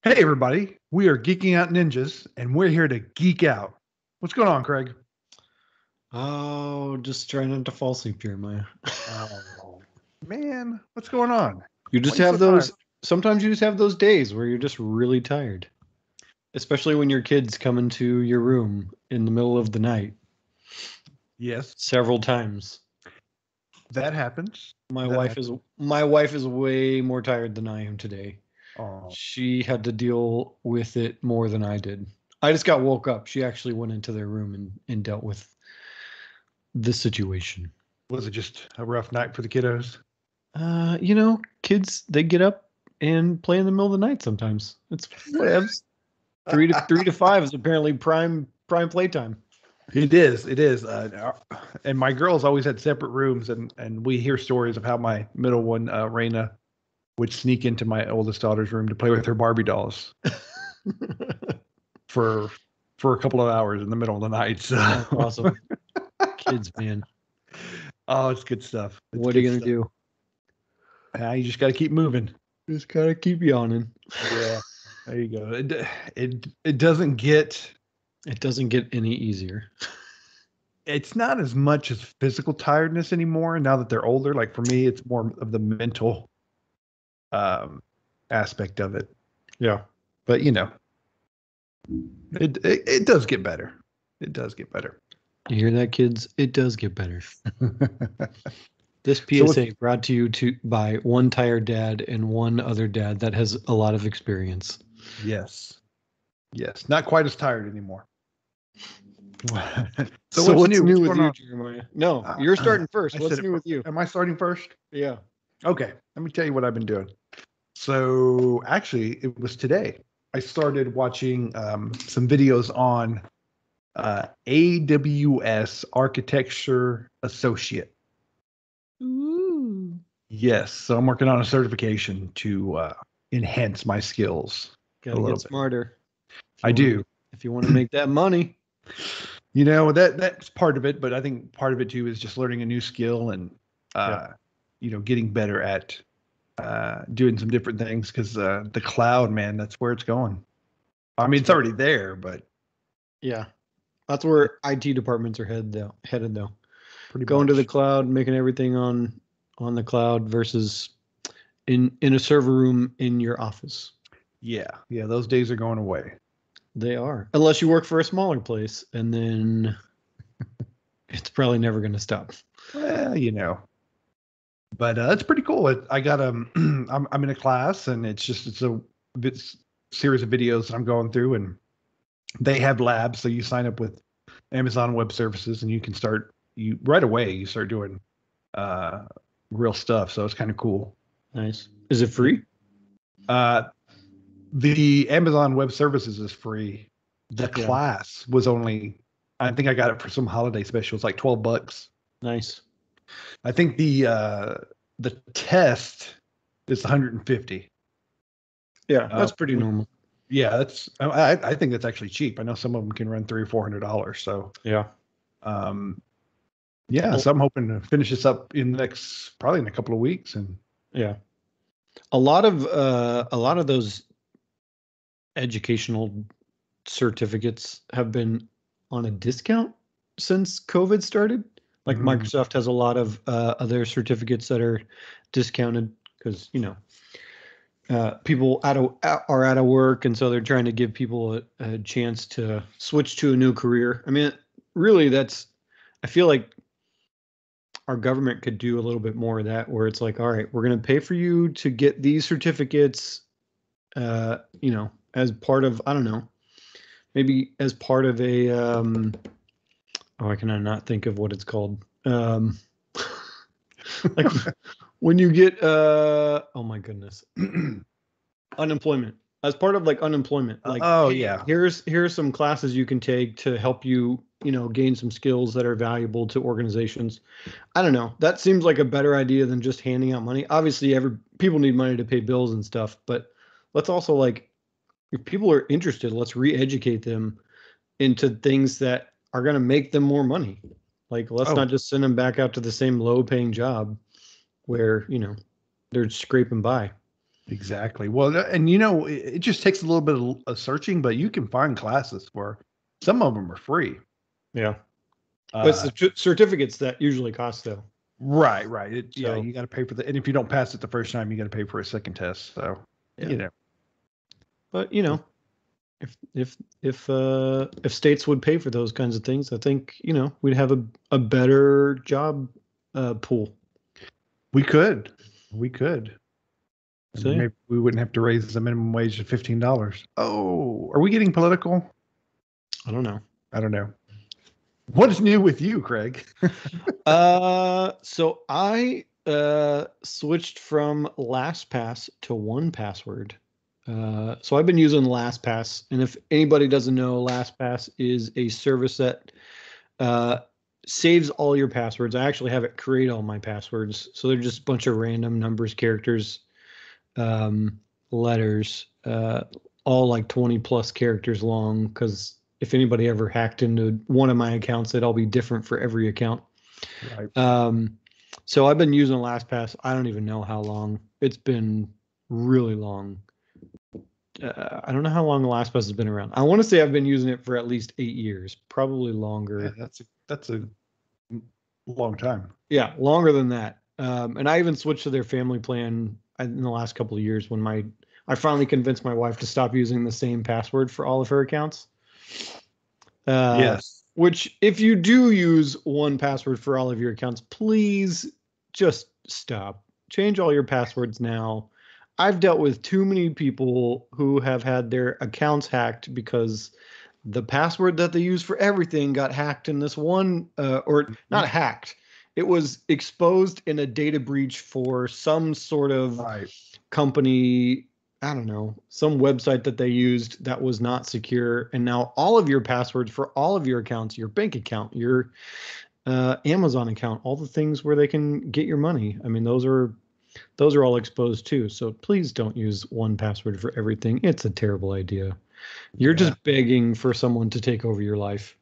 Hey, everybody. We are Geeking Out Ninjas, and we're here to geek out. What's going on, Craig? Oh, just trying not to fall asleep, Jeremiah. Oh, man. What's going on? You Why just are you so have tired? those, sometimes you just have those days where you're just really tired, especially when your kids come into your room in the middle of the night Yes, several times. that happens. My That wife happens. is my wife is way more tired than I am today. Oh, She had to deal with it more than I did. I just got woke up. She actually went into their room and dealt with the situation. was it just a rough night for the kiddos? Kids they get up and play in the middle of the night sometimes. It's whatevs. Three to five is apparently prime playtime. It is. It is. And my girls always had separate rooms, and we hear stories of how my middle one, Raina, would sneak into my oldest daughter's room to play with her Barbie dolls for a couple of hours in the middle of the night. So, That's awesome. Kids, man. oh, it's good stuff. It's What are you good gonna do? You just got to keep moving. Just gotta keep yawning. Yeah, there you go. It doesn't get. It doesn't get any easier. It's not as much as physical tiredness anymore. Now that they're older, like for me, it's more of the mental um, aspect of it. Yeah. But it does get better. It does get better. You hear that, kids? It does get better. This So PSA brought to you by one tired dad and one other dad that has a lot of experience. yes, yes, not quite as tired anymore. So what's new with going you, on? Jeremiah? No, you're starting first. I What's said it new with you? Am I starting first? Yeah. Okay, let me tell you what I've been doing. So actually, it was today. I started watching some videos on AWS Architecture Associate. Ooh. Yes, so I'm working on a certification to enhance my skills a Gotta little get bit. smarter. I do. If you want to make that money. That's part of it, but I think part of it too is just learning a new skill and getting better at doing some different things because the cloud, man, that's where it's going. I mean, it's already there, but yeah, that's where IT departments are headed though. pretty Going to the much. cloud, making everything on the cloud versus in a server room in your office. Yeah, those days are going away. They are, unless you work for a smaller place, and then it's probably never going to stop. Well. But it's pretty cool. I got I'm in a class, and it's a series of videos that I'm going through, and they have labs, so you sign up with Amazon Web Services, and you can start you right away. You start doing uh, real stuff, so it's kind of cool. Nice. Is it free? The Amazon Web Services is free. The class was only, I think I got it for some holiday special. It's like $12. Nice. I think the test is 150. Yeah, that's pretty normal. Yeah, I think that's actually cheap. I know some of them can run $300 or $400. So yeah, so I'm hoping to finish this up probably in a couple of weeks. And yeah, a lot of those educational certificates have been on a discount since COVID started. Like Microsoft has a lot of other certificates that are discounted because people are out of work, and so they're trying to give people a chance to switch to a new career. I mean, really, I feel like our government could do a little bit more of that, where it's like, all right, we're going to pay for you to get these certificates, as part of, I don't know, maybe as part of a, I cannot not think of what it's called. Like when you get, oh my goodness, unemployment, as part of like unemployment. Like, here's some classes you can take to help you, gain some skills that are valuable to organizations. I don't know. That seems like a better idea than just handing out money. Obviously, people need money to pay bills and stuff, but let's also, like, if people are interested, let's re-educate them into things that are going to make them more money. Like, let's not just send them back out to the same low-paying job where, they're scraping by. Exactly. Well, and it just takes a little bit of searching, but you can find classes where some of them are free. Yeah. But it's the certificates that usually cost, though. Right. Yeah, you got to pay for and if you don't pass it the first time, you got to pay for a second test. So, But if states would pay for those kinds of things, I think we'd have a better job pool. We could. So, maybe we wouldn't have to raise the minimum wage to $15. Oh, are we getting political? I don't know. What is new with you, Craig? So I switched from LastPass to 1Password. So I've been using LastPass, and if anybody doesn't know, LastPass is a service that saves all your passwords. I actually have it create all my passwords, so they're just a bunch of random numbers, characters, letters, all like 20 plus characters long, because if anybody ever hacked into one of my accounts, it'd all be different for every account. Right. So I've been using LastPass. I don't even know how long. It's been really long. I don't know how long LastPass has been around. I want to say I've been using it for at least 8 years, probably longer. Yeah, that's a long time. Yeah, longer than that. And I even switched to their family plan in the last couple of years when I finally convinced my wife to stop using the same password for all of her accounts. Yes. Which, if you do use 1Password for all of your accounts, please just stop. Change all your passwords now. I've dealt with too many people who have had their accounts hacked because the password that they use for everything got hacked in this one, or not hacked. It was exposed in a data breach for some sort of company. I don't know, some website that they used that was not secure. And now all of your passwords for all of your accounts, your bank account, your Amazon account, all the things where they can get your money. I mean, those are all exposed too. So please don't use 1Password for everything. It's a terrible idea. You're just begging for someone to take over your life.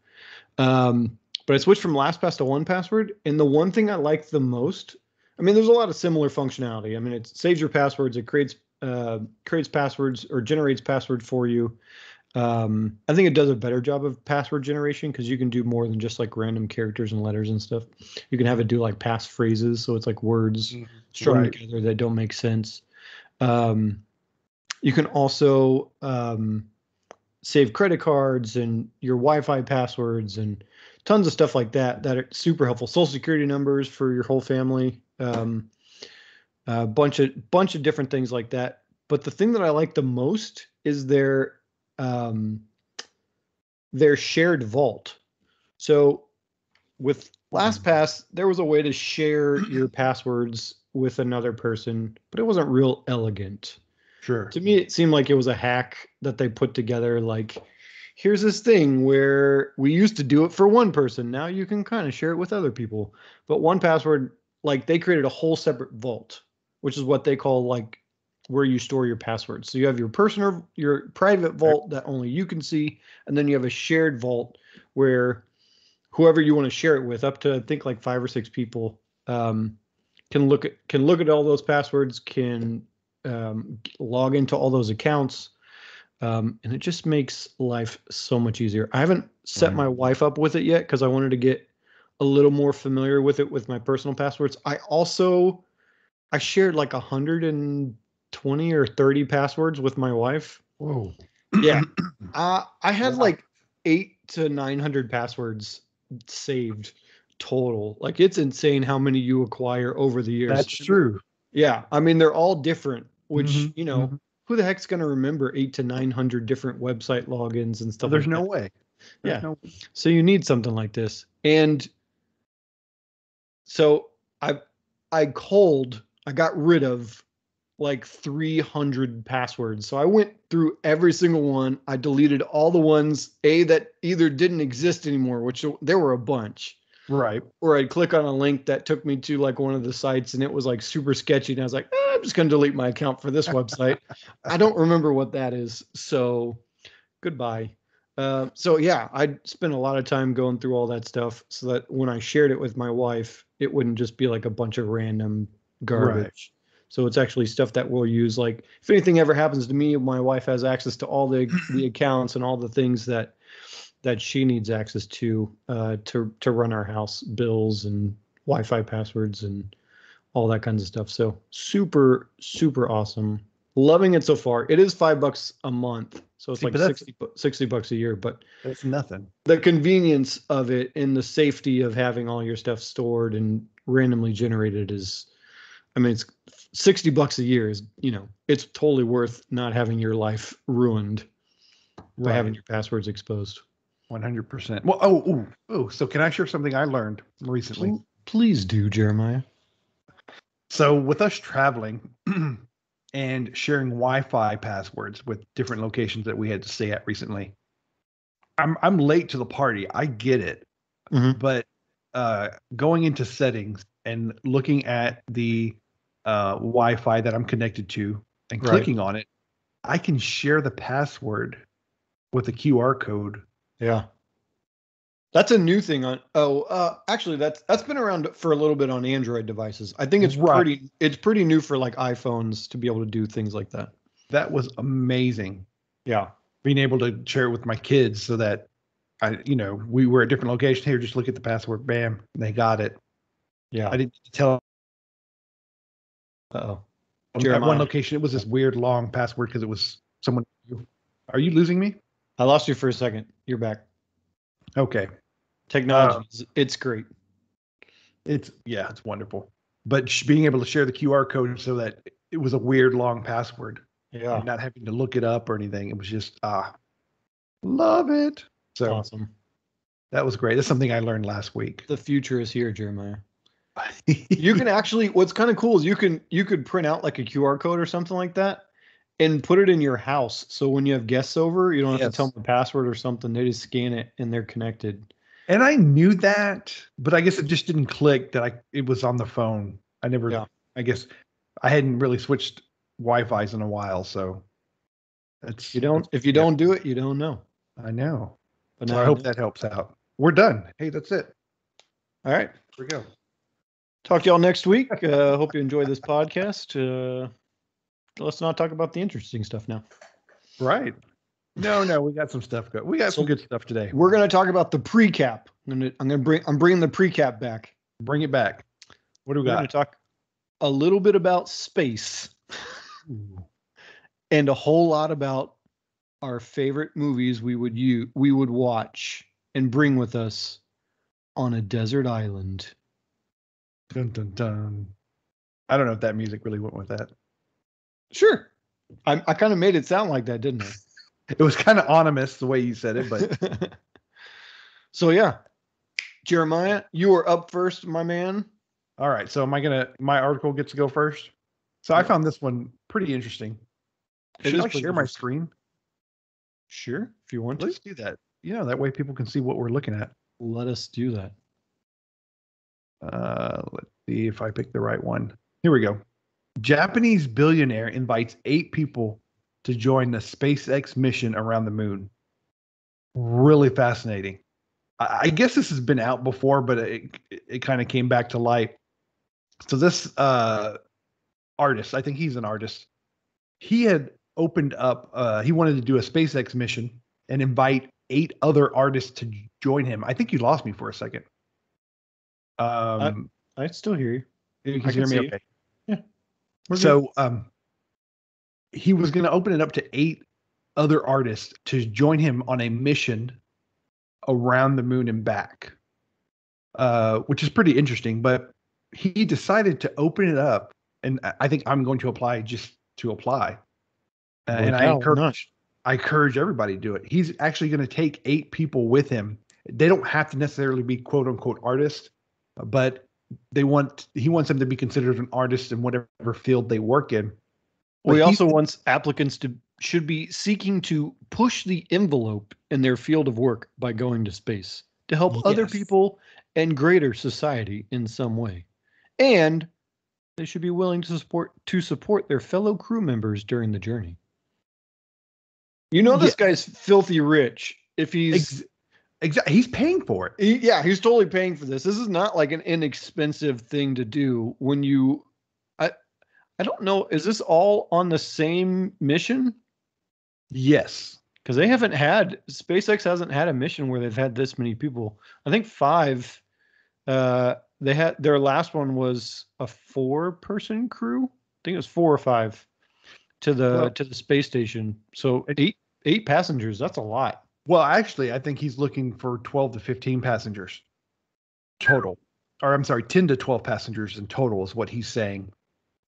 But I switched from LastPass to 1Password. And the one thing I like the most, I mean, there's a lot of similar functionality. I mean, it saves your passwords. It creates passwords or generates password for you. I think it does a better job of password generation because you can do more than just like random characters and letters and stuff. You can have it do like pass phrases, so it's like words strung together that don't make sense. You can also save credit cards and your Wi-Fi passwords and tons of stuff like that that are super helpful. Social security numbers for your whole family. A bunch of different things like that. But the thing that I like the most is their shared vault. So with LastPass, there was a way to share your passwords with another person, but it wasn't real elegant. Sure. To me, it seemed like it was a hack that they put together. Like, here's this thing where we used to do it for one person. Now you can kind of share it with other people. But 1Password, like, they created a whole separate vault, which is what they call like where you store your passwords. So you have your personal, your private vault that only you can see, and then you have a shared vault where whoever you want to share it with, up to I think like 5 or 6 people, can look at all those passwords, can log into all those accounts, and it just makes life so much easier. I haven't set my wife up with it yet because I wanted to get a little more familiar with it with my personal passwords. I shared like 120 or 30 passwords with my wife. Whoa. Yeah. I had like 800 to 900 passwords saved total. Like, it's insane how many you acquire over the years. That's true. Yeah. I mean, they're all different, which, who the heck's going to remember 800 to 900 different website logins and stuff? There's no way. There's no way. So you need something like this. And so I got rid of like 300 passwords. So I went through every single one. I deleted all the ones that either didn't exist anymore, which there were a bunch. Right. Or I'd click on a link that took me to like one of the sites and it was like super sketchy. And I was like, I'm just going to delete my account for this website. I don't remember what that is. So goodbye. So yeah, I spent a lot of time going through all that stuff so that when I shared it with my wife, it wouldn't just be like a bunch of random garbage. Right. So it's actually stuff that we'll use. Like if anything ever happens to me, my wife has access to all the accounts and all the things that she needs access to run our house, bills and Wi-Fi passwords and all that kinds of stuff. So super, super awesome. Loving it so far. It is $5 a month. So it's like $60 a year, but that's nothing. The convenience of it and the safety of having all your stuff stored and randomly generated is, I mean, it's $60 a year is, it's totally worth not having your life ruined by having your passwords exposed. 100%. Well, so can I share something I learned recently? Please do, Jeremiah. So with us traveling and sharing Wi-Fi passwords with different locations that we had to stay at recently, I'm late to the party. I get it, but going into settings and looking at the Wi-Fi that I'm connected to and clicking on it, I can share the password with a QR code. Yeah. That's a new thing actually that's been around for a little bit on Android devices. I think it's pretty new for like iPhones to be able to do things like that. That was amazing. Yeah. Being able to share it with my kids so that we were at different locations. Here, just look at the password, bam, and they got it. Yeah. I didn't tell. Uh-oh. At one location, it was this weird long password because it was someone. Are you losing me? I lost you for a second. You're back. Okay. Technology, it's great. It's wonderful. But being able to share the QR code so that it was a weird long password. Yeah. And not having to look it up or anything. It was just, love it. So awesome. That was great. That's something I learned last week. The future is here, Jeremiah. You can actually, what's kind of cool is you could print out like a QR code or something like that and put it in your house. So when you have guests over, you don't have to tell them the password or something. They just scan it and they're connected. And I knew that, but I guess it just didn't click that it was on the phone. I guess I hadn't really switched Wi-Fi's in a while. So if you don't do it, you don't know. I know. But so I hope that helps out. We're done. Hey, that's it. All right. Here we go. Talk to y'all next week. Hope you enjoy this podcast. Let's not talk about the interesting stuff now. Right. No, we got some stuff good. We got some good stuff today. We're going to talk about the pre-cap. I'm bringing the pre-cap back. Bring it back. What do we got? We're going to talk a little bit about space and a whole lot about our favorite movies we would watch and bring with us on a desert island. Dun, dun, dun. I don't know if that music really went with that. Sure. I kind of made it sound like that, didn't I? It was kind of ominous the way you said it, but. So, yeah. Jeremiah, you are up first, my man. All right. So my article gets to go first? So I found this one pretty interesting. Should I share my screen? Sure. If you want to. Let's do that. That way people can see what we're looking at. Let us do that. Let's see if I pick the right one. Here we go. Japanese billionaire invites 8 people to join the SpaceX mission around the moon. Really fascinating. I guess this has been out before, but it kind of came back to light. So this artist, I think he's an artist, he had opened up, he wanted to do a SpaceX mission and invite 8 other artists to join him. I think you lost me for a second. I still hear you. You can hear me okay. Yeah. So he was going to open it up to 8 other artists to join him on a mission around the moon and back, which is pretty interesting. But he decided to open it up, and I think I'm going to apply just to apply. And I encourage everybody to do it. He's actually going to take 8 people with him. They don't have to necessarily be quote unquote artists, but he wants them to be considered an artist in whatever field they work in. Well, he also wants applicants should be seeking to push the envelope in their field of work by going to space to help other people and greater society in some way. And they should be willing to support their fellow crew members during the journey. This guy's filthy rich. If he's exactly, he's paying for it. He's totally paying for this. This is not like an inexpensive thing to do when I don't know. Is this all on the same mission? Yes. Because SpaceX hasn't had a mission where they've had this many people. I think 5. They had their last one was a 4-person crew. I think it was 4 or 5 to the space station. So 8 passengers. That's a lot. Well, actually, I think he's looking for 12 to 15 passengers total. Or I'm sorry, 10 to 12 passengers in total is what he's saying.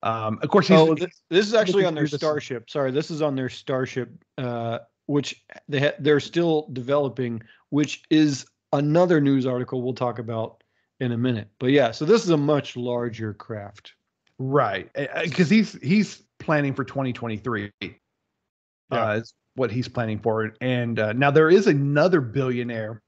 Of course, this is actually on their Starship. Sorry, this is on their Starship, which they're still developing, which is another news article we'll talk about in a minute. But yeah, so this is a much larger craft. Right. Because he's planning for 2023. Is what he's planning for. And now there is another billionaire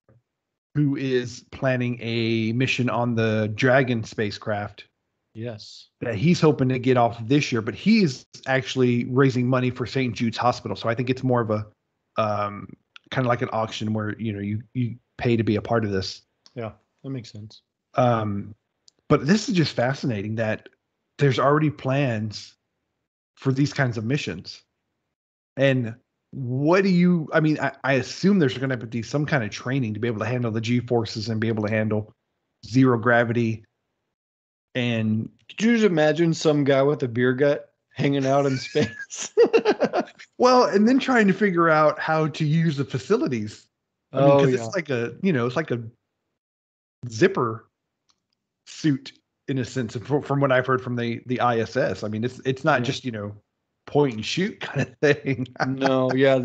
who is planning a mission on the Dragon spacecraft. Yes. That he's hoping to get off this year, but he's actually raising money for St. Jude's Hospital. So I think it's more of a kind of like an auction where, you pay to be a part of this. Yeah, that makes sense. But this is just fascinating that there's already plans for these kinds of missions. And what do you, I assume there's going to have to be some kind of training to be able to handle the G-forces and be able to handle zero gravity. And could you just imagine some guy with a beer gut hanging out in space? Well, and then trying to figure out how to use the facilities. It's like it's like a zipper suit in a sense, from what I've heard from the ISS. It's not just point and shoot kind of thing. No, yeah,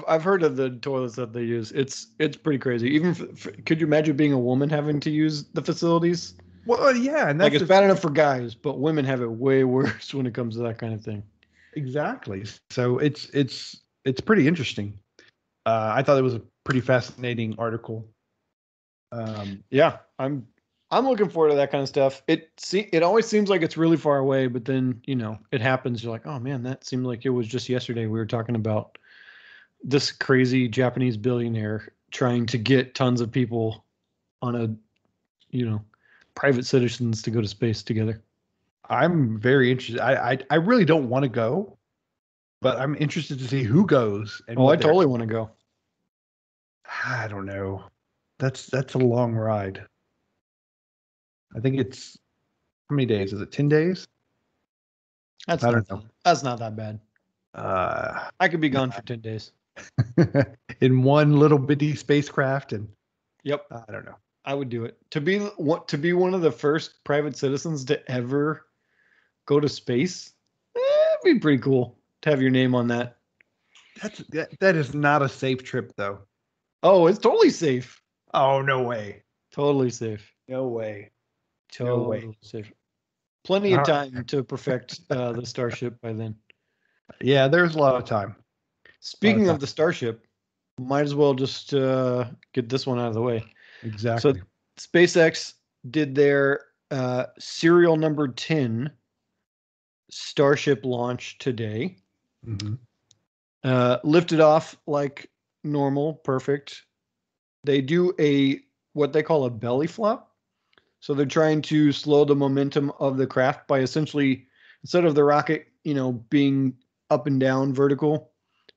I've heard of the toilets that they use. It's pretty crazy. Even could you imagine being a woman having to use the facilities? Well, yeah, and that's it's bad enough for guys, but women have it way worse when it comes to that kind of thing. Exactly. So it's pretty interesting. I thought it was a pretty fascinating article. Yeah, I'm looking forward to that kind of stuff. It always seems like it's really far away, but then it happens. You're like, oh man, that seemed like it was just yesterday. We were talking about this crazy Japanese billionaire trying to get tons of people on a private citizens to go to space together. I'm very interested. I really don't want to go, but I'm interested to see who goes. And I totally want to go. I don't know. That's a long ride. I think it's how many days? Is it 10 days? I don't know. That's not that bad. I could be gone for 10 days. In one little bitty spacecraft, and yep. I don't know. I would do it. To be one of the first private citizens to ever go to space, it'd be pretty cool to have your name on that. That is not a safe trip, though. Oh, it's totally safe. Oh, no way. Totally safe. No way. Totally safe. Plenty of time to perfect the Starship by then. Yeah, there's a lot of time. Speaking of the Starship, might as well just get this one out of the way. Exactly. So SpaceX did their serial number 10 Starship launch today. Mm-hmm. Lifted off like normal, perfect. They do what they call a belly flop. So they're trying to slow the momentum of the craft by essentially, instead of the rocket, being up and down vertical,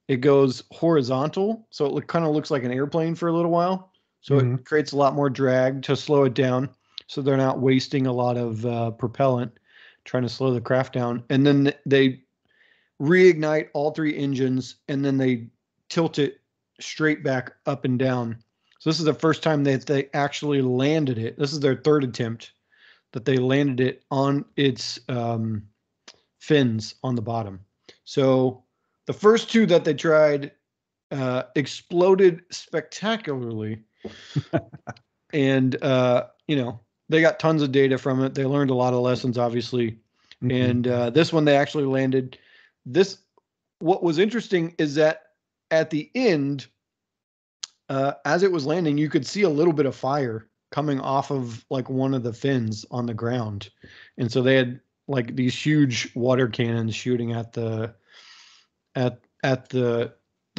it goes horizontal. So it kind of looks like an airplane for a little while. So it creates a lot more drag to slow it down. So they're not wasting a lot of propellant trying to slow the craft down. And then they reignite all 3 engines, and then they tilt it straight back up and down. So this is the first time that they actually landed it. This is their 3rd attempt that they landed it on its fins on the bottom. So the first 2 that they tried exploded spectacularly. And, they got tons of data from it. They learned a lot of lessons, obviously. Mm-hmm. And this one they actually landed. What was interesting is that at the end, as it was landing, you could see a little bit of fire coming off of like one of the fins on the ground. And so they had like these huge water cannons shooting at the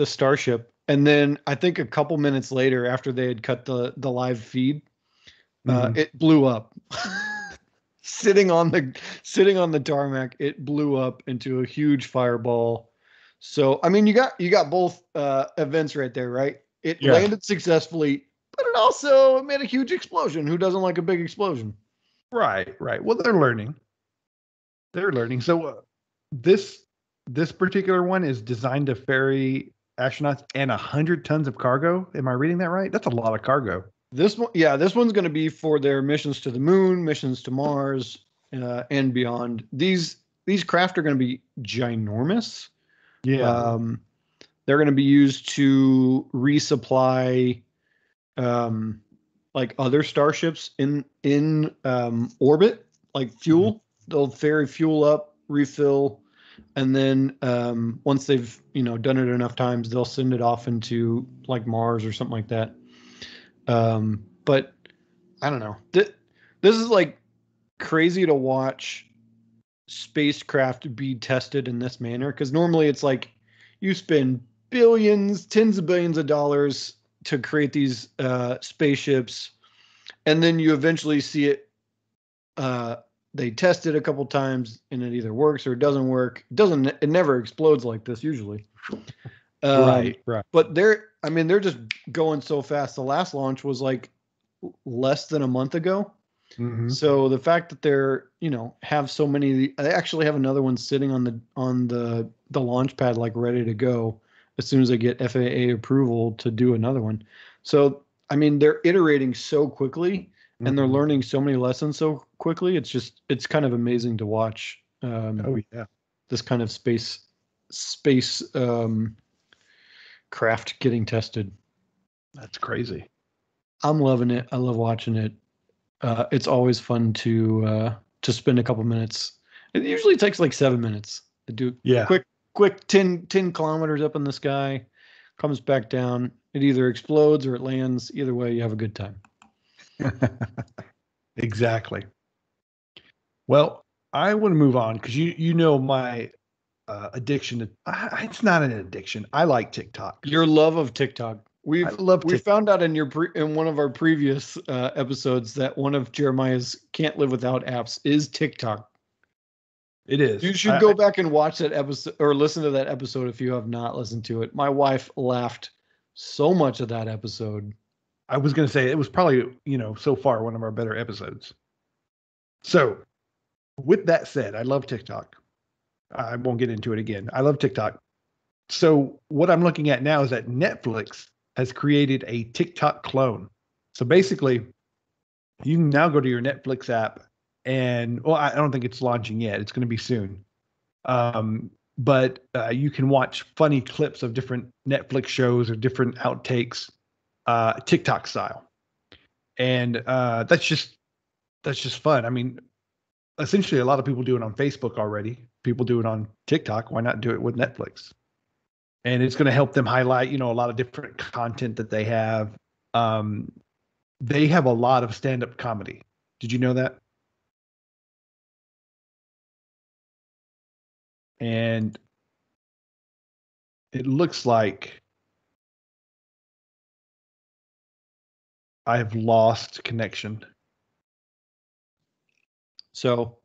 Starship. And then I think a couple minutes later, after they had cut the live feed, it blew up. sitting on the tarmac. It blew up into a huge fireball. So I mean, you got both events right there, right? It landed successfully, but it also made a huge explosion. Who doesn't like a big explosion? Right. Well, they're learning. So this particular one is designed to ferry astronauts and 100 tons of cargo. Am I reading that right? That's a lot of cargo. This one's going to be for their missions to the moon, missions to Mars, and beyond. These craft are going to be ginormous. Yeah. They're going to be used to resupply, like other starships in orbit, like fuel. Mm-hmm. They'll ferry fuel up, refill, and then once they've done it enough times, they'll send it off into like Mars or something like that. But I don't know. This is like crazy to watch spacecraft be tested in this manner, because normally it's like you spend billions, tens of billions of dollars to create these spaceships, and then you eventually see it. They test it a couple times, and it either works or it doesn't work. It never explodes like this usually. Right. But they're just going so fast. The last launch was like less than a month ago. Mm-hmm. So the fact that they're, have so many, they actually have another one sitting on the launch pad, like ready to go as soon as they get FAA approval to do another one. So, I mean, they're iterating so quickly, mm-hmm. and they're learning so many lessons so quickly. It's kind of amazing to watch. This kind of space craft getting tested. That's crazy. I'm loving it. I love watching it. It's always fun to spend a couple minutes. It usually takes like 7 minutes to do quick 10 kilometers up in the sky, comes back down. It either explodes or it lands. Either way, you have a good time. Exactly. Well, I want to move on because you know my addiction to it's not an addiction. I like TikTok. Your love of TikTok. We found out in one of our previous episodes that one of Jeremiah's can't live without apps is TikTok. It is. You should go back and watch that episode or listen to that episode if you have not listened to it. My wife laughed so much at that episode. I was going to say it was probably, so far one of our better episodes. So, with that said, I love TikTok. I won't get into it again. I love TikTok. So, what I'm looking at now is that Netflix has created a TikTok clone. So basically, you can now go to your Netflix app and, well, I don't think it's launching yet. It's going to be soon. But you can watch funny clips of different Netflix shows or different outtakes, TikTok style. And that's just fun. I mean, essentially, a lot of people do it on Facebook already. People do it on TikTok. Why not do it with Netflix? And it's going to help them highlight, a lot of different content that they have. They have a lot of stand-up comedy. Did you know that? And it looks like I have lost connection. So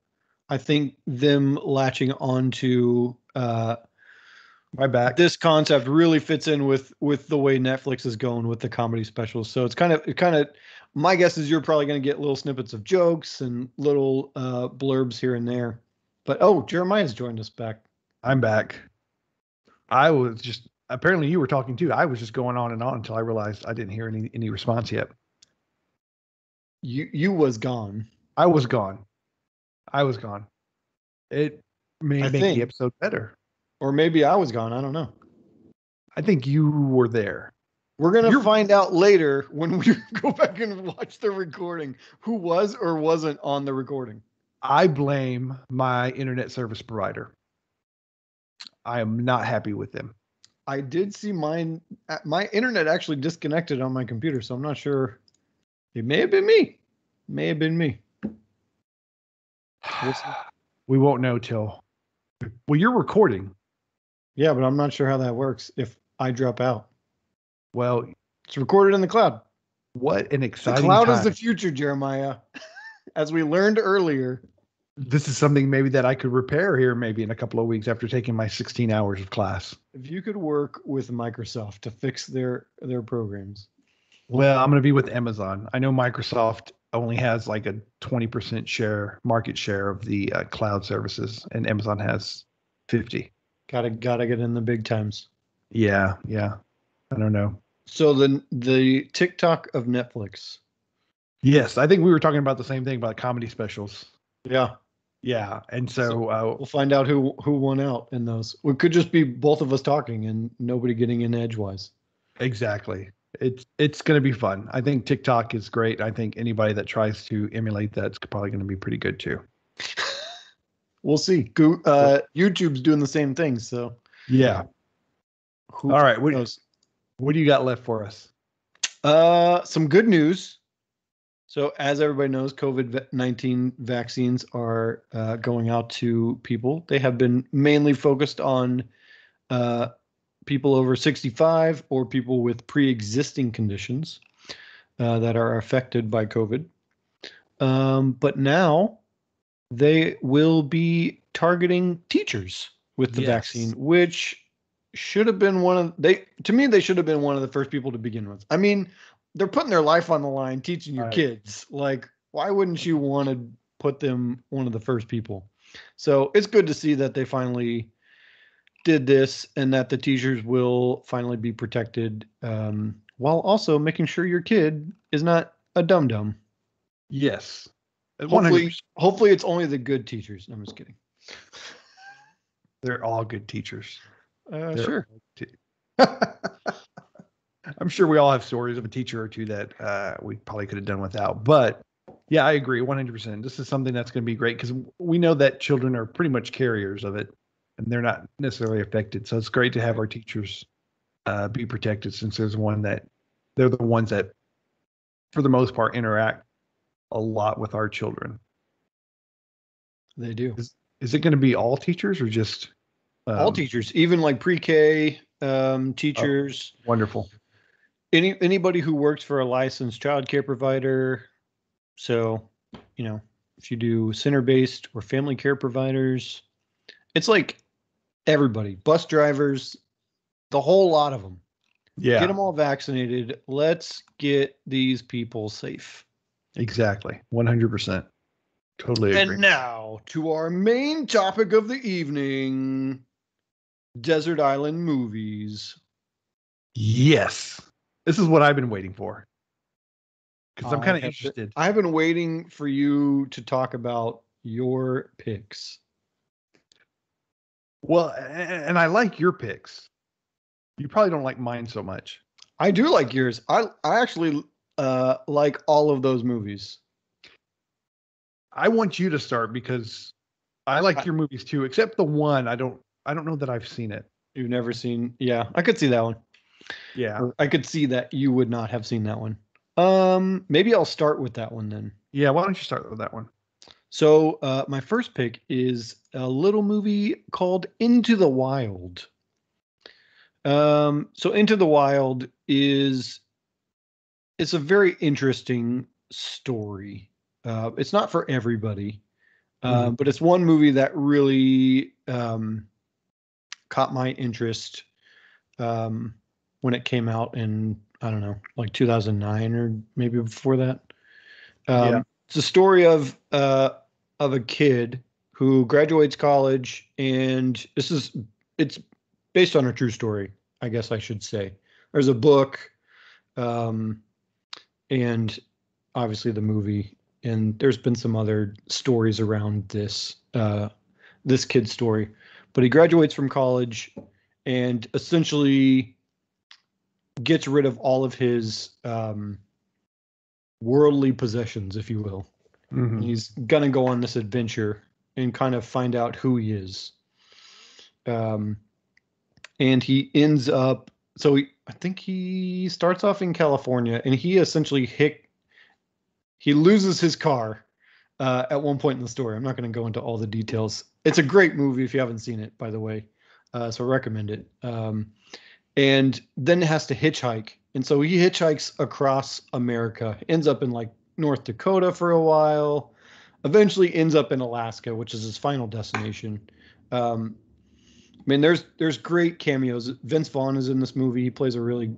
I think them latching onto my back. This concept really fits in with the way Netflix is going with the comedy specials. So it's kind of my guess is you're probably going to get little snippets of jokes and little blurbs here and there. But Jeremiah's joined us back. I'm back. I was just apparently you were talking too. I was just going on and on until I realized I didn't hear any response yet. You was gone. I was gone. It may make the episode better. Or maybe I was gone. I don't know. I think you were there. We're going to find out later when we go back and watch the recording who was or wasn't on the recording. I blame my internet service provider. I am not happy with them. I did see my internet actually disconnected on my computer, so I'm not sure. It may have been me. We won't know till. Well, you're recording. Yeah, but I'm not sure how that works if I drop out. Well, it's recorded in the cloud. What an exciting time. The cloud is the future, Jeremiah. as we learned earlier, this is something maybe that I could repair here maybe in a couple of weeks after taking my 16 hours of class. If you could work with Microsoft to fix their programs. Well, I'm going to be with Amazon. I know Microsoft only has like a 20% market share of the cloud services, and Amazon has 50. Gotta get in the big times. Yeah. I don't know. So the TikTok of Netflix. Yes, I think we were talking about the same thing about comedy specials. Yeah, and so we'll find out who won out in those. It could just be both of us talking and nobody getting in edgewise. Exactly. It's going to be fun. I think TikTok is great. I think anybody that tries to emulate that's probably going to be pretty good too. We'll see. YouTube's doing the same thing. So yeah. All right. What do you got left for us? Some good news. So as everybody knows, COVID-19 vaccines are going out to people. They have been mainly focused on people over 65 or people with pre-existing conditions that are affected by COVID. But now they will be targeting teachers with the vaccine, which should have been to me, they should have been one of the first people to begin with. I mean, they're putting their life on the line, teaching your kids. Like, why wouldn't you want to put them one of the first people? So it's good to see that they finally did this and that the teachers will finally be protected, while also making sure your kid is not a dum-dum. Yes. Hopefully it's only the good teachers. No, I'm just kidding. They're all good teachers. Sure. I'm sure we all have stories of a teacher or two that we probably could have done without. But yeah, I agree 100%. This is something that's going to be great because we know that children are pretty much carriers of it and they're not necessarily affected. So it's great to have our teachers be protected since they're the ones that, for the most part, interact a lot with our children. They do. Is it going to be all teachers or just all teachers, even like pre-K teachers? Oh, wonderful. Anybody who works for a licensed childcare provider. So, if you do center-based or family care providers, it's like everybody, bus drivers, the whole lot of them. Yeah. Get them all vaccinated. Let's get these people safe. Exactly. 100%. Totally agree. And now to our main topic of the evening, Desert Island movies. Yes. This is what I've been waiting for. Because I'm kind of interested. I've been waiting for you to talk about your picks. Well, and I like your picks. You probably don't like mine so much. I do like yours. I actually like all of those movies. I want you to start because I like your movies too, except the one I don't know that I've seen it. You've never seen? Yeah, I could see that one. Yeah. Or I could see that you would not have seen that one. Maybe I'll start with that one then. Yeah, why don't you start with that one? So my first pick is a little movie called Into the Wild. So Into the Wild it's a very interesting story. It's not for everybody, but it's one movie that really caught my interest when it came out in, I don't know, like 2009 or maybe before that. It's a story of a kid who graduates college, and it's based on a true story, I guess I should say. There's a book, and obviously the movie, and there's been some other stories around this kid's story. But he graduates from college and essentially gets rid of all of his worldly possessions, if you will. Mm-hmm. He's gonna go on this adventure and kind of find out who he is. And he ends up, I think he starts off in California, and he essentially he loses his car at one point in the story. I'm not going to go into all the details. It's a great movie if you haven't seen it, by the way. So I recommend it. And then has to hitchhike. And so he hitchhikes across America, ends up in like North Dakota for a while, eventually ends up in Alaska, which is his final destination. I mean, there's great cameos. Vince Vaughn is in this movie. He plays a really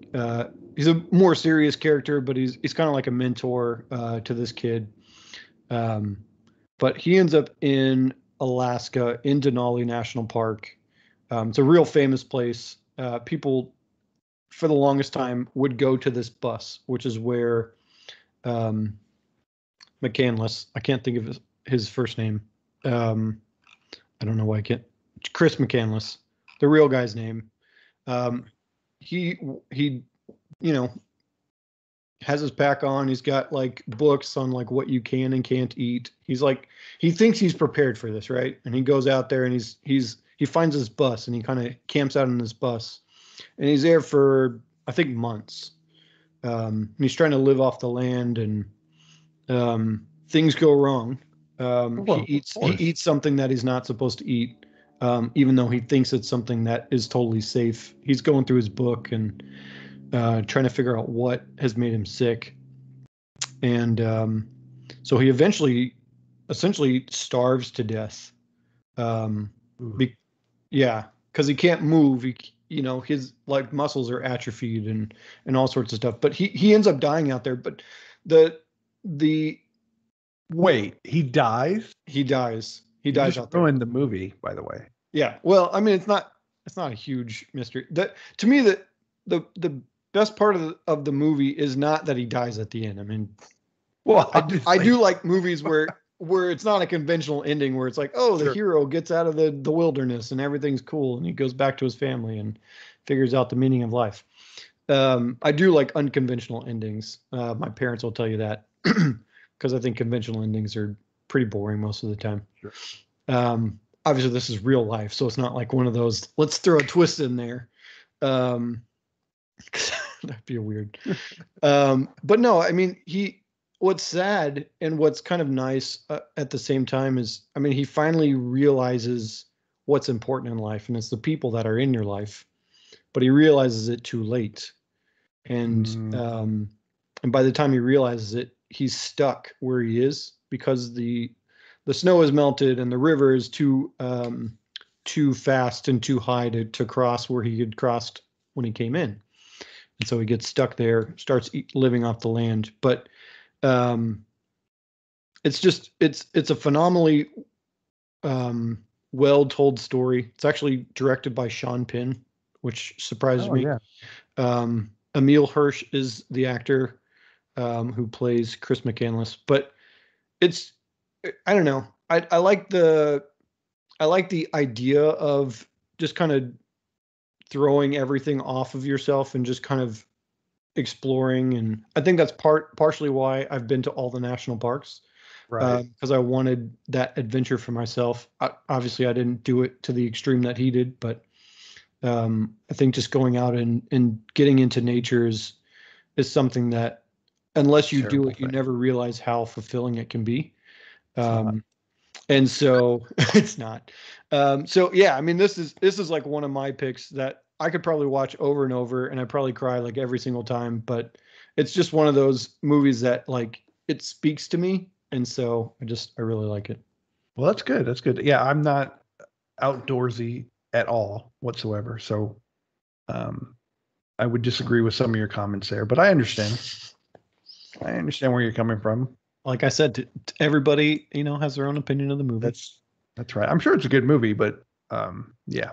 he's a more serious character, but he's kind of like a mentor to this kid. But he ends up in Alaska, in Denali National Park. It's a real famous place. People, for the longest time, would go to this bus, which is where McCandless, I can't think of his first name. I don't know why I can't. Chris McCandless, the real guy's name. He has his pack on. He's got like books on like what you can and can't eat. He's like, he thinks he's prepared for this, right? And he goes out there and he finds his bus and he kind of camps out in this bus, and he's there for I think months. He's trying to live off the land, and things go wrong. He eats something that he's not supposed to eat. Even though he thinks it's something that is totally safe. He's going through his book and trying to figure out what has made him sick. And so he essentially starves to death. Because he can't move. His like muscles are atrophied and all sorts of stuff. But he ends up dying out there. But wait, he dies? He dies. He dies out there. In the movie, by the way. Yeah. Well, I mean, it's not a huge mystery. To me, the best part of the movie is not that he dies at the end. I mean, well, I do like movies where it's not a conventional ending where it's like, oh, the hero gets out of the wilderness and everything's cool and he goes back to his family and figures out the meaning of life. I do like unconventional endings. My parents will tell you that because I think conventional endings are pretty boring most of the time. Sure. Obviously this is real life, so it's not like one of those, let's throw a twist in there. That'd be weird. But no, I mean, what's sad and what's kind of nice at the same time is, I mean, he finally realizes what's important in life, and it's the people that are in your life, but he realizes it too late. And by the time he realizes it, he's stuck where he is because the snow has melted and the river is too fast and too high to cross where he had crossed when he came in. And so he gets stuck there, starts living off the land. But it's a phenomenally well-told story. It's actually directed by Sean Penn, which surprises me. Yeah. Emile Hirsch is the actor who plays Chris McCandless. But I don't know. I like the idea of just kind of throwing everything off of yourself and just kind of exploring. And I think that's partially why I've been to all the national parks, right? Because I wanted that adventure for myself. Obviously, I didn't do it to the extreme that he did, but I think just going out and getting into nature is something that, unless you do it, you never realize how fulfilling it can be. And so it's not. So yeah, I mean, this is like one of my picks that I could probably watch over and over, and I probably cry like every single time. But it's just one of those movies that like it speaks to me, and so I really like it. Well, that's good. That's good. Yeah, I'm not outdoorsy at all whatsoever, so I would disagree with some of your comments there, but I understand. I understand where you're coming from. Like I said, to everybody, has their own opinion of the movie. That's right. I'm sure it's a good movie, but yeah.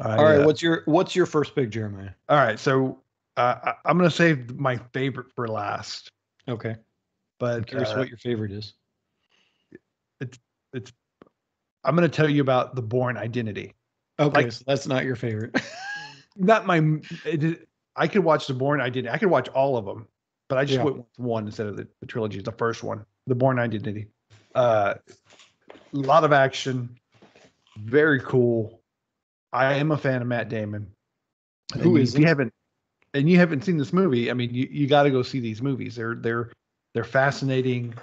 All right. What's your first pick, Jeremiah? All right. So I'm going to save my favorite for last. Okay. But I'm curious what your favorite is. It's. I'm going to tell you about The Bourne Identity. Okay. So that's not your favorite. Not my. I could watch The Bourne Identity. I could watch all of them. But I just went with one instead of the trilogy, the first one, The Bourne Identity. A lot of action, very cool. I am a fan of Matt Damon. Who is? If you haven't seen this movie, I mean, you got to go see these movies. They're fascinating.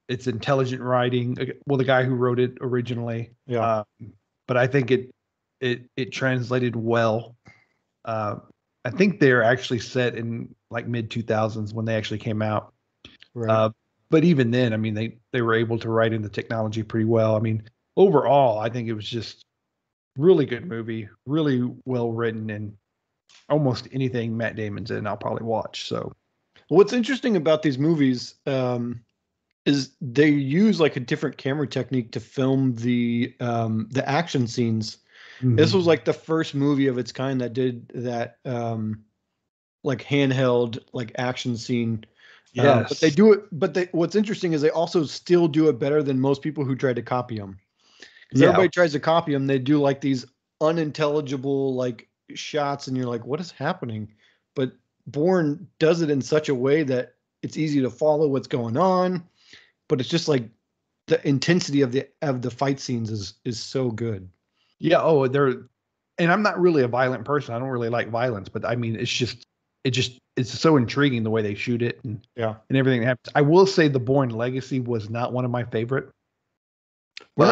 It's intelligent writing. Well, the guy who wrote it originally. Yeah. But I think it translated well. I think they're actually set in like mid 2000s when they actually came out. Right. But even then, I mean, they were able to write in the technology pretty well. I mean, overall, I think it was just really good movie, really well written, and almost anything Matt Damon's in, I'll probably watch. So, what's interesting about these movies is they use like a different camera technique to film the action scenes. Mm-hmm. This was like the first movie of its kind that did that like handheld like action scene. Yes. But they do it. But what's interesting is they also still do it better than most people who try to copy them. Because everybody tries to copy them, they do like these unintelligible like shots, and you're like, what is happening? But Bourne does it in such a way that it's easy to follow what's going on. But it's just like the intensity of the fight scenes is so good. Yeah. Oh, and I'm not really a violent person. I don't really like violence, but I mean, it's so intriguing the way they shoot it and everything that happens. I will say the Bourne Legacy was not one of my favorite. We're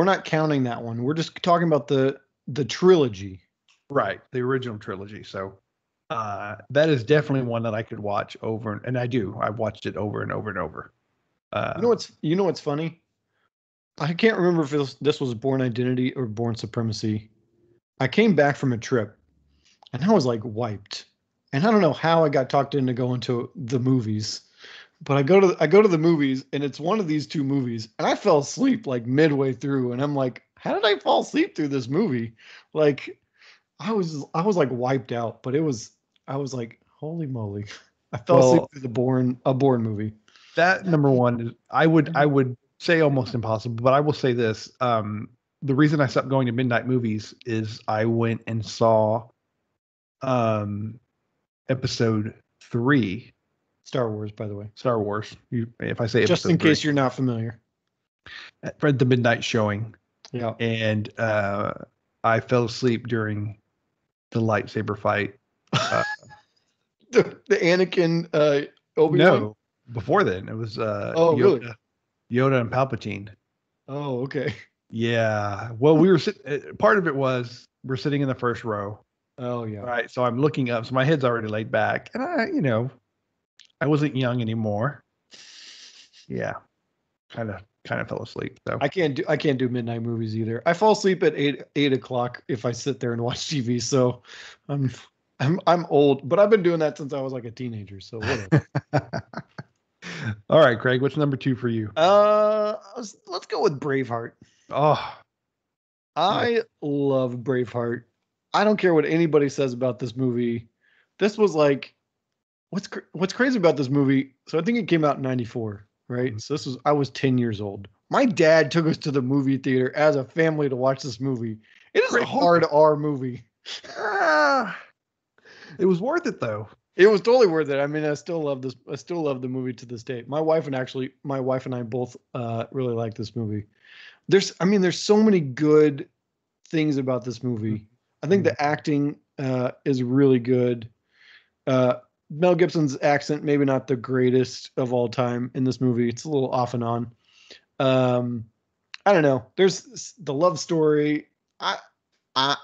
not counting that one. We're just talking about the trilogy. Right, the original trilogy. So that is definitely one that I could watch over, and I do. I've watched it over and over and over. You know what's funny? I can't remember if this was Bourne Identity or Bourne Supremacy. I came back from a trip, and I was like wiped. And I don't know how I got talked into going to the movies, but I go to the movies, and it's one of these two movies, and I fell asleep like midway through, and I'm like, how did I fall asleep through this movie? Like, I was like wiped out, but I was like, holy moly, I fell asleep through a Bourne movie. That number one is I would say almost impossible, but I will say this: the reason I stopped going to midnight movies is I went and saw episode 3. Star Wars, by the way. Star Wars. If I say just in case you're not familiar. Read the midnight showing. Yeah. And I fell asleep during the lightsaber fight. The Anakin Obi-Wan? No, before then it was Yoda, really? Yoda and Palpatine. Oh, okay. Yeah. Well, we were part of it was we're sitting in the first row. Oh, yeah. Right. So I'm looking up. So my head's already laid back, and I wasn't young anymore. Yeah. Kind of fell asleep. So I can't do midnight movies either. I fall asleep at 8 o'clock if I sit there and watch TV. So I'm old, but I've been doing that since I was like a teenager. So whatever. All right, Craig, what's number 2 for you? Let's go with Braveheart. Oh, I love Braveheart. I don't care what anybody says about this movie. This was like, what's crazy about this movie? So I think it came out in 94, right? Mm-hmm. So I was 10 years old. My dad took us to the movie theater as a family to watch this movie. It is a hard R movie. It was worth it though. It was totally worth it. I mean, I still love this. I still love the movie to this day. My wife and I both really like this movie. There's so many good things about this movie. I think the acting is really good. Mel Gibson's accent, maybe not the greatest of all time in this movie. It's a little off and on. I don't know. There's the love story. I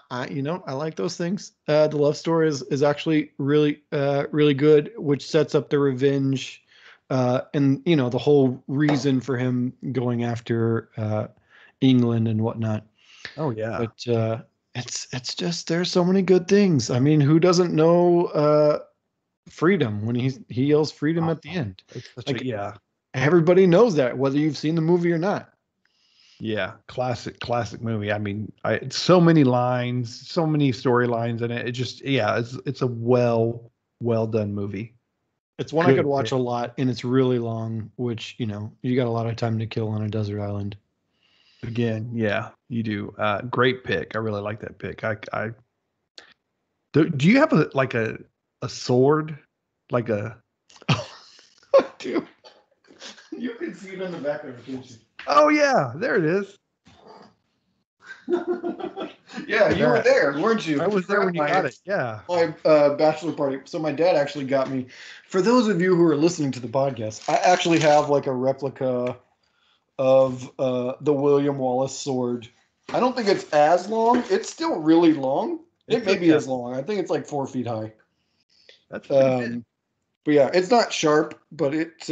like those things. The love story is actually really, really good, which sets up the revenge, and the whole reason for him going after England and whatnot. Oh yeah. But it's just there's so many good things. I mean, who doesn't know freedom when he yells freedom at the end? Everybody knows that, whether you've seen the movie or not. Yeah, classic movie. I mean, so many lines, so many storylines in it. It just, it's a well done movie. It's one I could watch a lot, and it's really long, which, you got a lot of time to kill on a desert island. Again, yeah, you do. Great pick. I really like that pick. Do you have a sword? Like a dude. You can see it on the back of it, can't you? Oh yeah, there it is. Yeah, you were there, weren't you? I was there when you got it. Yeah. My bachelor party. So my dad actually got me. For those of you who are listening to the podcast, I actually have like a replica of the William Wallace sword. I don't think it's as long. It's still really long. It may be as long. I think it's like 4 feet high. That's pretty good. But yeah, it's not sharp, but it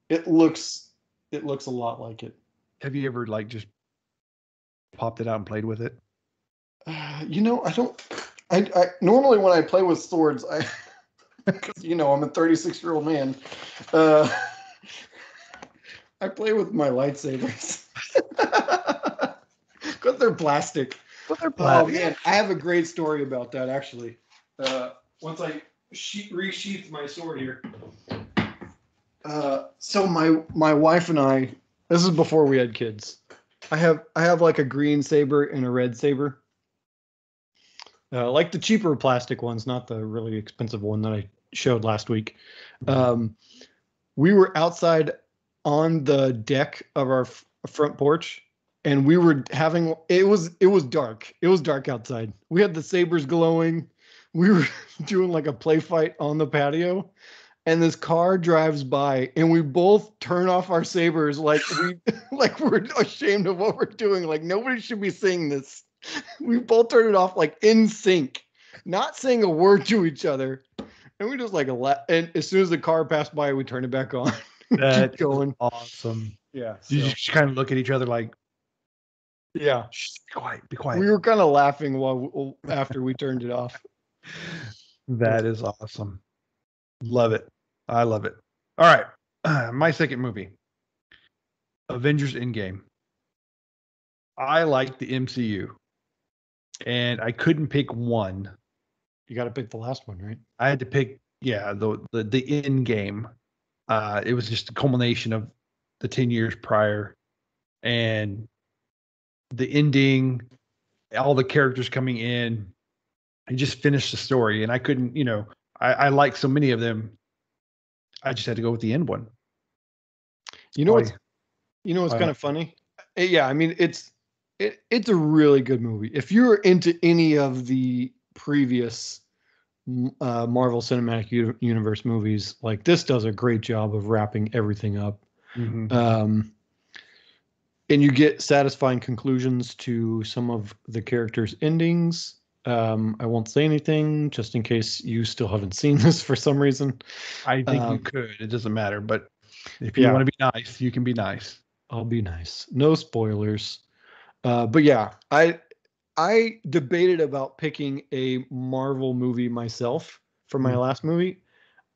It looks a lot like it. Have you ever like just popped it out and played with it? You know, I normally when I play with swords, because you know I'm a 36-year-old man, I play with my lightsabers because they're plastic. But they're plastic. Oh man, I have a great story about that actually. Once I resheath my sword here. So my wife and I, this is before we had kids. I have like a green saber and a red saber. Like the cheaper plastic ones, not the really expensive one that I showed last week. We were outside on the deck of our front porch, and we were having it was dark. It was dark outside. We had the sabers glowing. We were doing like a play fight on the patio, and this car drives by, and we both turn off our sabers like we're ashamed of what we're doing. Like nobody should be seeing this. We both turned it off like in sync, not saying a word to each other, and we just like and as soon as the car passed by, we turned it back on. That's going awesome. Yeah. So. You just kind of look at each other like, yeah, be quiet, be quiet. We were kind of laughing after we turned it off. That is awesome. Love it. I love it. All right. My second movie, Avengers Endgame. I like the MCU, and I couldn't pick one. You got to pick the last one, right? I had to pick, the Endgame. It was just a culmination of the 10 years prior, and the ending, all the characters coming in. He just finished the story, and I couldn't, I like so many of them. I just had to go with the end one. What's kind of funny? Yeah, I mean it's a really good movie. If you're into any of the previous Marvel Cinematic Universe movies, like this does a great job of wrapping everything up. Mm-hmm. And you get satisfying conclusions to some of the characters' endings. I won't say anything just in case you still haven't seen this for some reason. I think you could. It doesn't matter. But if you want to be nice, you can be nice. I'll be nice. No spoilers. But yeah, I debated about picking a Marvel movie myself for my last movie.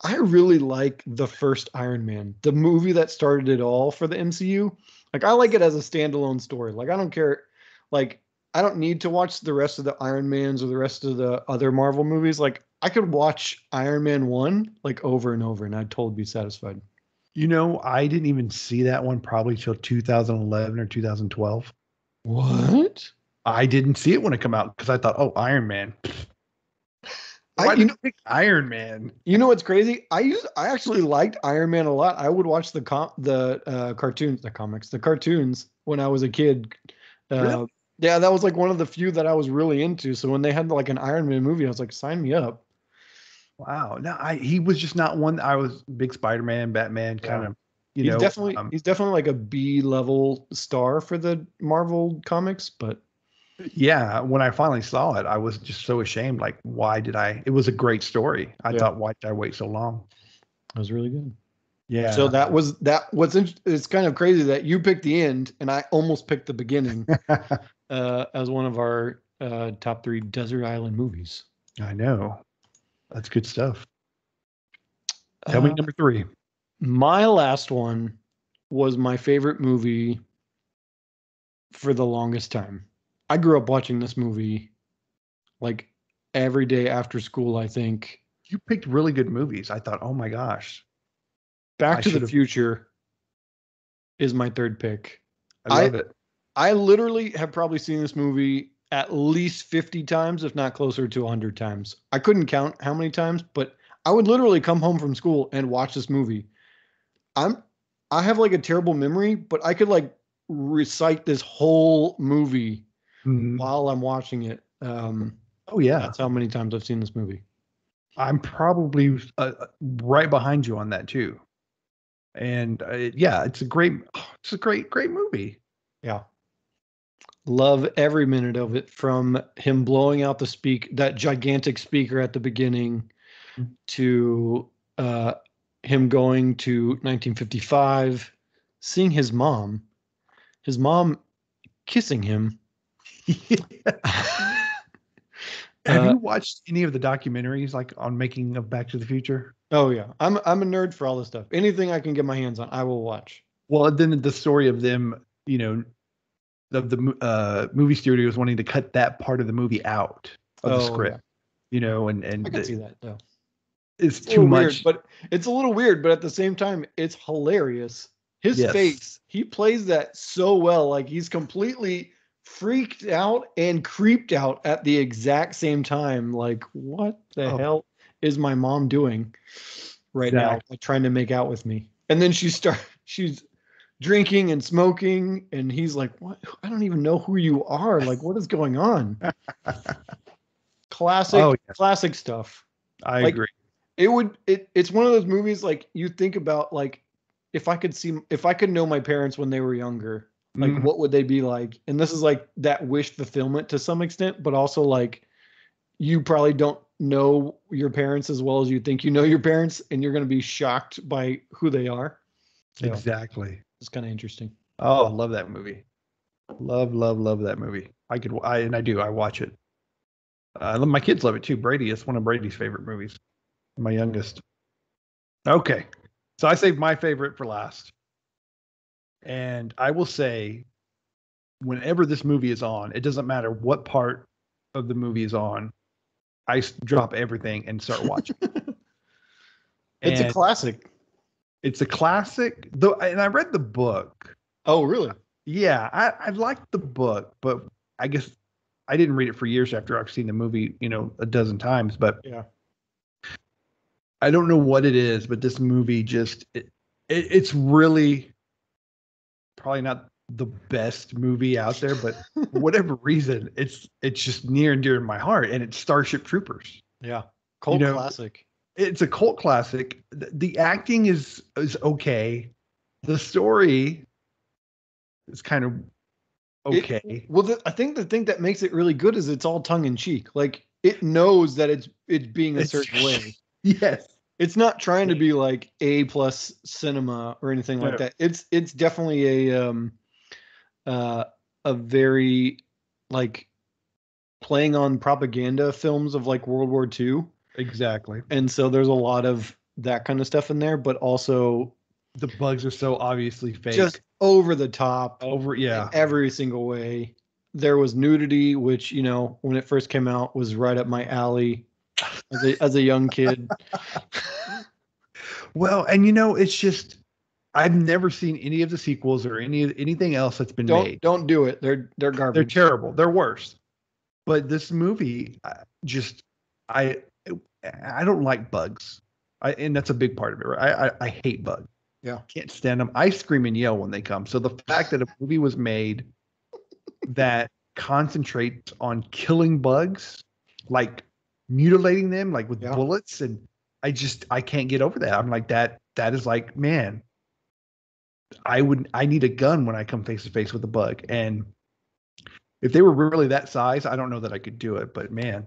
I really like the first Iron Man, the movie that started it all for the MCU. Like I like it as a standalone story. Like I don't care. Like I don't need to watch the rest of the Iron Mans or the rest of the other Marvel movies. Like I could watch Iron Man 1 like over and over and I'd totally be satisfied. I didn't even see that one probably till 2011 or 2012. What? I didn't see it when it came out because I thought, oh, Iron Man. Why did you pick Iron Man? You know what's crazy? I actually liked Iron Man a lot. I would watch the cartoons when I was a kid. Really? Yeah, that was like one of the few that I was really into. So when they had like an Iron Man movie, I was like, sign me up. Wow. No, he was just not one. I was big Spider-Man, Batman kind of. He's definitely like a B-level star for the Marvel comics, but. Yeah, when I finally saw it, I was just so ashamed. Like, why did I? It was a great story. I thought, why did I wait so long? It was really good. Yeah. So it's kind of crazy that you picked the end and I almost picked the beginning as one of our top 3 desert island movies. I know. That's good stuff. Tell me number 3. My last one was my favorite movie for the longest time. I grew up watching this movie like every day after school, I think. You picked really good movies. I thought, oh my gosh. Back to the Future is my third pick. I love it. I literally have probably seen this movie at least 50 times, if not closer to 100 times. I couldn't count how many times, but I would literally come home from school and watch this movie. I have like a terrible memory, but I could like recite this whole movie while I'm watching it. That's how many times I've seen this movie. I'm probably right behind you on that too. And it's a great movie. Yeah. Love every minute of it, from him blowing out that gigantic speaker at the beginning to him going to 1955, seeing his mom kissing him. Have you watched any of the documentaries like on making of Back to the Future? Oh yeah, I'm a nerd for all this stuff. Anything I can get my hands on, I will watch. Well, then the story of them, the movie studios wanting to cut that part of the movie out of the script, and I can see that though. It's too much, weird, but it's a little weird, but at the same time, it's hilarious. His face, he plays that so well. Like he's completely freaked out and creeped out at the exact same time. Like, what the hell is my mom doing right now? Like, trying to make out with me. And then she's drinking and smoking, and he's like, what? I don't even know who you are. Like, what is going on? Classic stuff. I agree. It's one of those movies like you think about, like, if I could know my parents when they were younger, like what would they be like? And this is like that wish fulfillment to some extent, but also like you probably don't know your parents as well as you think you know your parents, and you're going to be shocked by who they are. So exactly. It's kind of interesting. Oh, I love that movie. Love that movie. I watch it. My kids love it too. Brady, it's one of Brady's favorite movies. My youngest. Okay. So I saved my favorite for last. And I will say, whenever this movie is on, it doesn't matter what part of the movie is on, I drop everything and start watching. It's a classic. It's a classic, though, and I read the book. Oh, really? Yeah, I liked the book, but I guess I didn't read it for years after I've seen the movie, a dozen times. But yeah, I don't know what it is, but this movie just it's really probably not the best movie out there, but for whatever reason, it's just near and dear to my heart, and it's Starship Troopers. Yeah, cult classic. It's a cult classic. The acting is okay. The story is kind of okay. I think the thing that makes it really good is it's all tongue in cheek. Like it knows that it's being a certain way. Yes. It's not trying to be like A+ cinema or anything like that. It's definitely a very like playing on propaganda films of like World War II. Exactly. And so there's a lot of that kind of stuff in there, but also the bugs are so obviously fake. Just over the top. In every single way. There was nudity, which, when it first came out was right up my alley as a young kid. Well, and it's just I've never seen any of the sequels or anything else that's been made. Don't do it. They're garbage. They're terrible. They're worse. But this movie, I don't like bugs. And that's a big part of it. Right? I hate bugs. Yeah. Can't stand them. I scream and yell when they come. So the fact that a movie was made that concentrates on killing bugs, like mutilating them, like with bullets, and I can't get over that. I'm like, that is like, man, I need a gun when I come face to face with a bug. And if they were really that size, I don't know that I could do it, but man.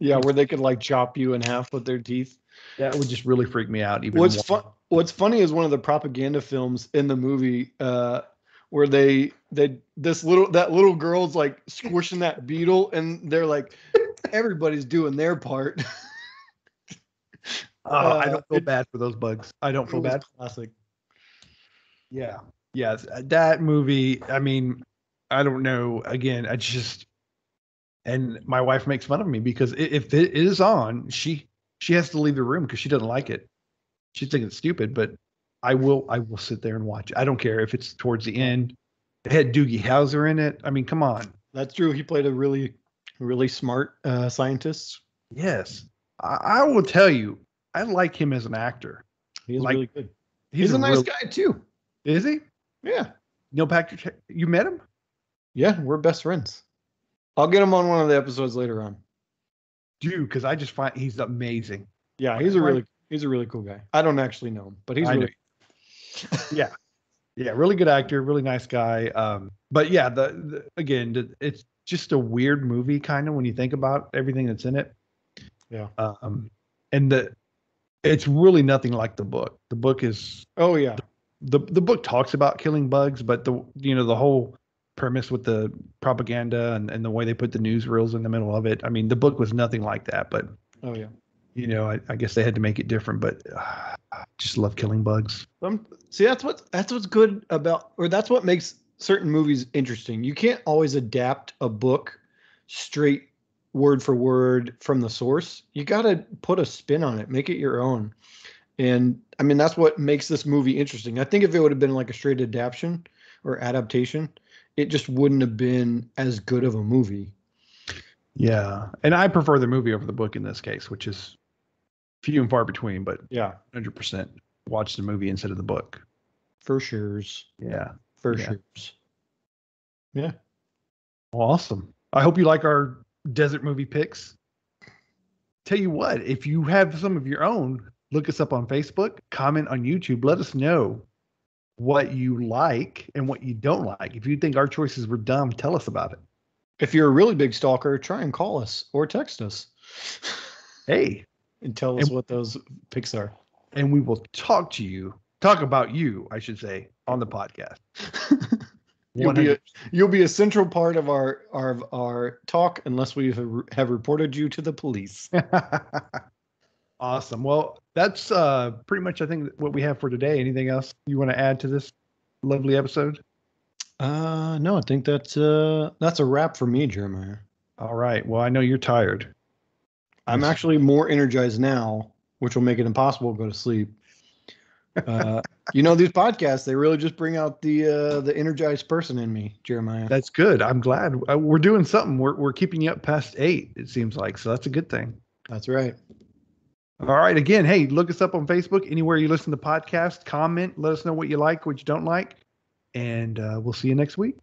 Yeah, where they could like chop you in half with their teeth. That would just really freak me out. Even What's funny is one of the propaganda films in the movie where that little girl's like squishing that beetle, and they're like, everybody's doing their part. I don't feel bad for those bugs. I don't feel bad. Classic. Yeah. Yes. That movie, I mean, I don't know. Again, and my wife makes fun of me because if it is on, she has to leave the room because she doesn't like it. She thinks it's stupid, but I will sit there and watch it. I don't care if it's towards the end. It had Doogie Howser in it. I mean, come on. That's true. He played a really, really smart scientist. Yes. I will tell you, I like him as an actor. He's really good. He's a nice guy too. Is he? Yeah. Neil Patrick, you met him? Yeah, we're best friends. I'll get him on one of the episodes later on. Dude, because I just find he's amazing. Yeah, he's a really cool guy. I don't actually know him, but he's really yeah. Yeah, really good actor, really nice guy. But yeah, again, it's just a weird movie kind of when you think about everything that's in it. Yeah. And It's really nothing like the book. The book is Oh yeah. The book talks about killing bugs, but the whole premise with the propaganda and the way they put the newsreels in the middle of it. I mean, the book was nothing like that, but oh yeah. I guess they had to make it different, but I just love killing bugs. See, that's what's good about, or that's what makes certain movies interesting. You can't always adapt a book straight word for word from the source. You got to put a spin on it, make it your own. And I mean, that's what makes this movie interesting. I think if it would have been like a straight adaptation or adaptation, it just wouldn't have been as good of a movie. Yeah. And I prefer the movie over the book in this case, which is few and far between, but yeah, 100% watch the movie instead of the book. For sure. Yeah. For sure. Yeah. Awesome. I hope you like our desert movie picks. Tell you what, if you have some of your own, look us up on Facebook, comment on YouTube, let us know what you like and what you don't like. If you think our choices were dumb, tell us about it. If you're a really big stalker, try and call us or text us. Hey. And tell us what those picks are. And we will talk about you, I should say, on the podcast. You'll be a central part of our talk unless we have reported you to the police. Awesome. Well, that's pretty much, I think, what we have for today. Anything else you want to add to this lovely episode? No, I think that's a wrap for me, Jeremiah. All right. Well, I know you're tired. I'm actually more energized now, which will make it impossible to go to sleep. These podcasts, they really just bring out the energized person in me, Jeremiah. That's good. I'm glad we're doing something. We're keeping you up past 8, it seems like. So that's a good thing. That's right. All right. Again, hey, look us up on Facebook. Anywhere you listen to podcasts, comment, let us know what you like, what you don't like. And we'll see you next week.